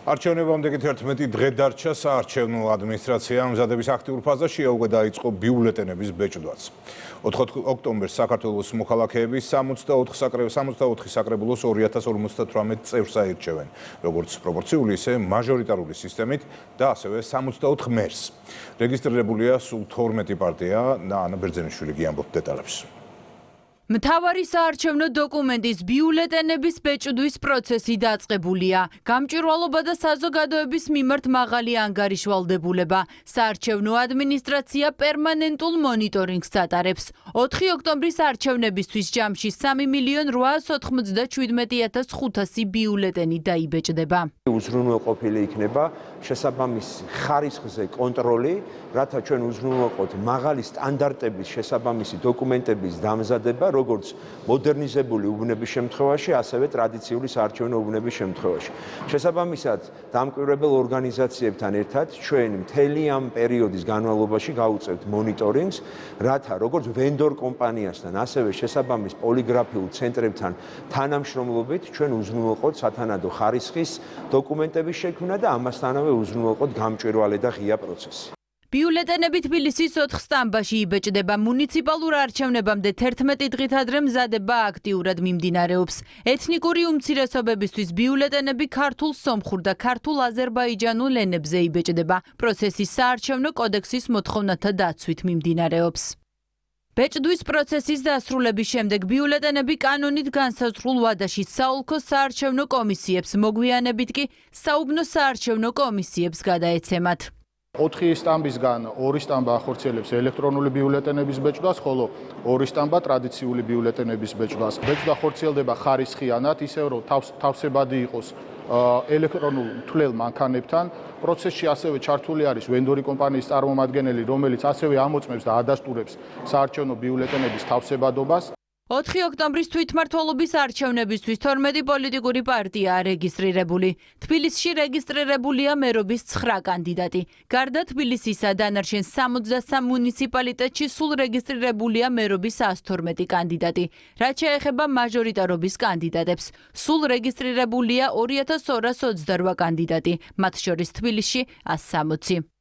არჩევნებამდე კი 11 დღე დარჩა საარჩევნო ადმინისტრაციამ მზადების აქტიურ ფაზაშია უკვე დაიწყო ბიულეტენების ბეჭდვაც. 4 ოქტომბერს საქართველოს მოქალაქეები 64 საკრებულოს 2058 წევრს აირჩევენ, როგორც პროპორციული, ისე მაჟორიტარული სისტემით და ასევე 64 მერს. რეგისტრირებულია სულ 12 პარტია და ანა ბერძენიშვილი გიამბობთ დეტალებს. მთავარი საარჩევნო დოკუმენტის ბიულეტენების ბეჭდვის პროცესი დაწყებულია. გამჭვირვალობა და საზოგადოების მიმართ მაღალი ანგარიშვალდებულება. საარჩევნო ადმინისტრაცია პერმანენტულ მონიტორინგს ატარებს. 4 ოქტომბრის არჩევნებისთვის ჯამში 3.897.500 ბიულეტენი დაიბეჭდება. უზრუნველყოფილი იქნება შესაბამის ხარისხზე კონტროლი, რათა ჩვენ უზრუნველყოფთ მაღალი სტანდარტების შესაბამისი დოკუმენტების დამზადება, როგორც მოდერნიზებული უბნების შემთხვევაში, ასევე ტრადიციული საარჩევნო უბნების შემთხვევაში. შესაბამისად, დამკვირვებელ ორგანიზაციებთან ერთად ჩვენ მთელი ამ პერიოდის განმავლობაში გავუწევთ მონიტორინგს, რათა როგორც ვენდორ კომპანიასთან, ასევე შესაბამის პოლიგრაფიულ ცენტრებთან თანამშრომლობით ჩვენ უზრუნველყოფთ სათანადო ხარისხის დოკუმენტების შექმნა და ამასთანავე უზრუნველყოფთ გამჭვირვალე და ღია პროცესი. ბიულეტენები თბილისის 4 სტამბაში იბეჭდება. მუნიციპალურ არჩევნებამდე 11 დღით ადრე მზადება აქტიურად მიმდინარეობს. ეთნიკური უმცირესობებისთვის ბიულეტენები ქართულ, სომხურ და ქართულ აზერბაიჯანულ ენებზე იბეჭდება. პროცესი საარჩევნო კოდექსის მოთხოვნათა დაცვით მიმდინარეობს. ბეჭდვის პროცესის დასრულების შემდეგ ბიულეტენები კანონით განსაზღვრულ ვადაში საოლქო საარჩევნო კომისიებს, მოგვიანებით კი საუბნო საარჩევნო კომისიებს გადაეცემათ. 4 სტამბისგან 2 სტამბა ახორციელებს ელექტრონული ბიულეტენების ბეჭდვას, ხოლო 2 სტამბა ტრადიციული ბიულეტენების ბეჭდვას. ბეჭდვა ხორციელდება ხარისხიანად, ისე რომ თავსებადი იყოს ელექტრონულ მთლელ მანქანებთან. პროცესში ასევე ჩართული არის ვენდორი კომპანიის წარმომადგენელი, რომელიც ასევე ამოწმებს და ადასტურებს საარჩევნო ბიულეტენების თავსებადობას. 4 ოქტომბრის თვითმმართველობის არჩევნებისთვის 12 პოლიტიკური პარტიაა რეგისტრირებული. თბილისში რეგისტრირებულია მერობის 9 კანდიდატი. გარდა თბილისისა, დანარჩენ 63 მუნიციპალიტეტში სულ რეგისტრირებულია მერობის 112 კანდიდატი. რაც შეეხება მაჟორიტარობის კანდიდატებს, სულ რეგისტრირებულია 2228 კანდიდატი, მათ შორის თბილისში 160.